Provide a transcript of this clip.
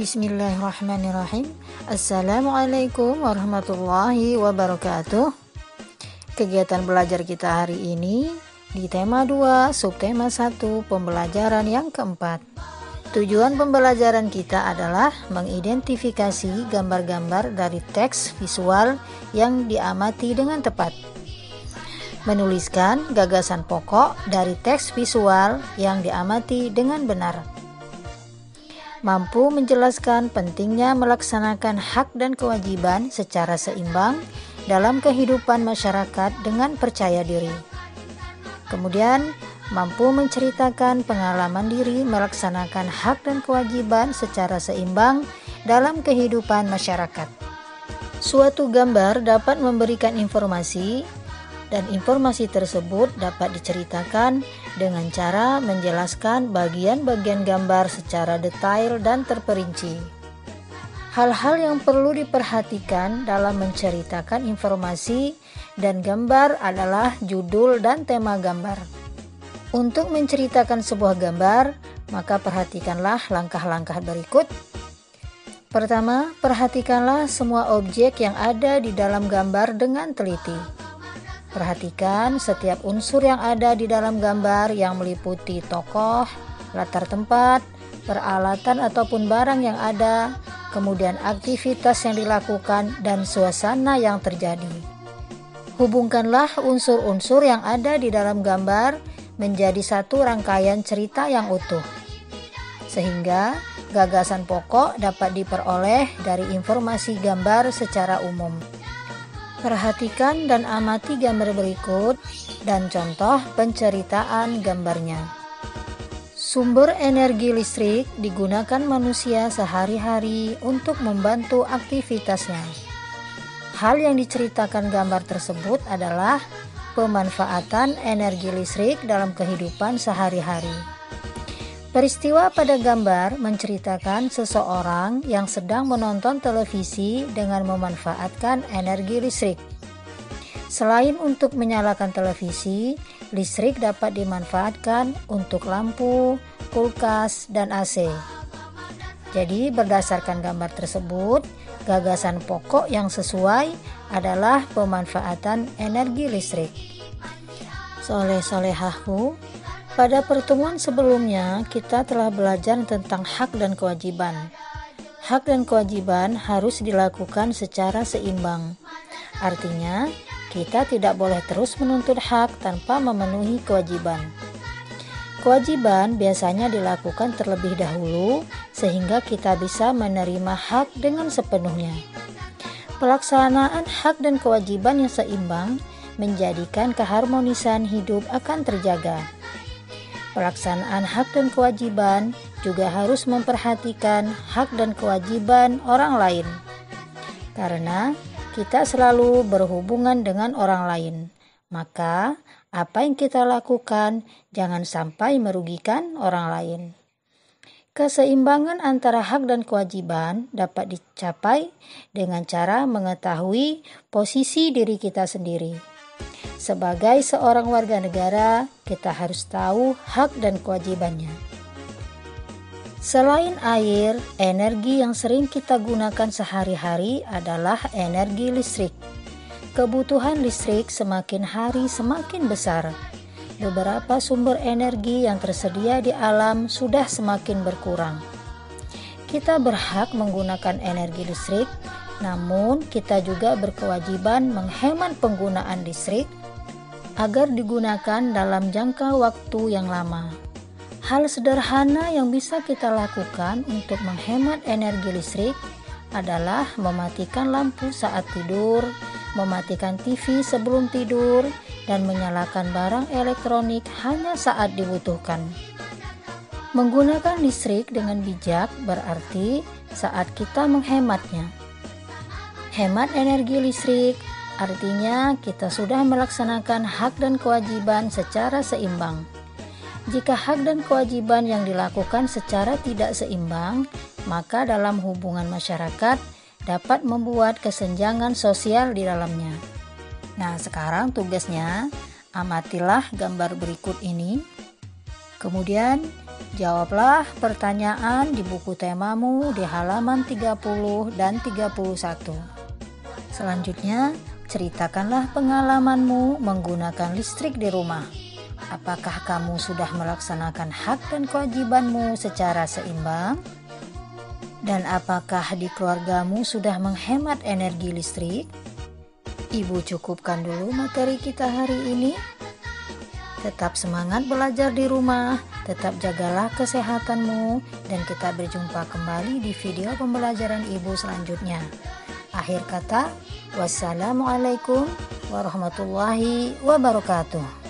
Bismillahirrahmanirrahim. Assalamualaikum warahmatullahi wabarakatuh. Kegiatan belajar kita hari ini di tema 2, subtema 1, pembelajaran yang keempat. Tujuan pembelajaran kita adalah mengidentifikasi gambar-gambar dari teks visual yang diamati dengan tepat. Menuliskan gagasan pokok dari teks visual yang diamati dengan benar. Mampu menjelaskan pentingnya melaksanakan hak dan kewajiban secara seimbang dalam kehidupan masyarakat dengan percaya diri. Kemudian, mampu menceritakan pengalaman diri melaksanakan hak dan kewajiban secara seimbang dalam kehidupan masyarakat. Suatu gambar dapat memberikan informasi, dan informasi tersebut dapat diceritakan dengan cara menjelaskan bagian-bagian gambar secara detail dan terperinci. Hal-hal yang perlu diperhatikan dalam menceritakan informasi dan gambar adalah judul dan tema gambar. Untuk menceritakan sebuah gambar, maka perhatikanlah langkah-langkah berikut. Pertama, perhatikanlah semua objek yang ada di dalam gambar dengan teliti. Perhatikan setiap unsur yang ada di dalam gambar yang meliputi tokoh, latar tempat, peralatan ataupun barang yang ada, kemudian aktivitas yang dilakukan dan suasana yang terjadi. Hubungkanlah unsur-unsur yang ada di dalam gambar menjadi satu rangkaian cerita yang utuh, sehingga gagasan pokok dapat diperoleh dari informasi gambar secara umum. Perhatikan dan amati gambar berikut dan contoh penceritaan gambarnya. Sumber energi listrik digunakan manusia sehari-hari untuk membantu aktivitasnya. Hal yang diceritakan gambar tersebut adalah pemanfaatan energi listrik dalam kehidupan sehari-hari. Peristiwa pada gambar menceritakan seseorang yang sedang menonton televisi dengan memanfaatkan energi listrik. Selain untuk menyalakan televisi, listrik dapat dimanfaatkan untuk lampu, kulkas, dan AC. Jadi berdasarkan gambar tersebut, gagasan pokok yang sesuai adalah pemanfaatan energi listrik. Soleh-solehahku, pada pertemuan sebelumnya, kita telah belajar tentang hak dan kewajiban. Hak dan kewajiban harus dilakukan secara seimbang. Artinya, kita tidak boleh terus menuntut hak tanpa memenuhi kewajiban. Kewajiban biasanya dilakukan terlebih dahulu, sehingga kita bisa menerima hak dengan sepenuhnya. Pelaksanaan hak dan kewajiban yang seimbang menjadikan keharmonisan hidup akan terjaga. Pelaksanaan hak dan kewajiban juga harus memperhatikan hak dan kewajiban orang lain. Karena kita selalu berhubungan dengan orang lain, maka apa yang kita lakukan jangan sampai merugikan orang lain. Keseimbangan antara hak dan kewajiban dapat dicapai dengan cara mengetahui posisi diri kita sendiri. Sebagai seorang warga negara, kita harus tahu hak dan kewajibannya. Selain air, energi yang sering kita gunakan sehari-hari adalah energi listrik. Kebutuhan listrik semakin hari semakin besar. Beberapa sumber energi yang tersedia di alam sudah semakin berkurang. Kita berhak menggunakan energi listrik, namun kita juga berkewajiban menghemat penggunaan listrik agar digunakan dalam jangka waktu yang lama. Hal sederhana yang bisa kita lakukan untuk menghemat energi listrik adalah mematikan lampu saat tidur, mematikan TV sebelum tidur, dan menyalakan barang elektronik hanya saat dibutuhkan. Menggunakan listrik dengan bijak berarti saat kita menghematnya. Hemat energi listrik artinya kita sudah melaksanakan hak dan kewajiban secara seimbang. Jika hak dan kewajiban yang dilakukan secara tidak seimbang, maka dalam hubungan masyarakat dapat membuat kesenjangan sosial di dalamnya. Nah, sekarang tugasnya amatilah gambar berikut ini. Kemudian Jawablah pertanyaan di buku temamu di halaman 30 dan 31. Selanjutnya, ceritakanlah pengalamanmu menggunakan listrik di rumah. Apakah kamu sudah melaksanakan hak dan kewajibanmu secara seimbang? Dan apakah di keluargamu sudah menghemat energi listrik? Ibu cukupkan dulu materi kita hari ini. Tetap semangat belajar di rumah, tetap jagalah kesehatanmu, dan kita berjumpa kembali di video pembelajaran Ibu selanjutnya. Akhir kata, wassalamualaikum warahmatullahi wabarakatuh.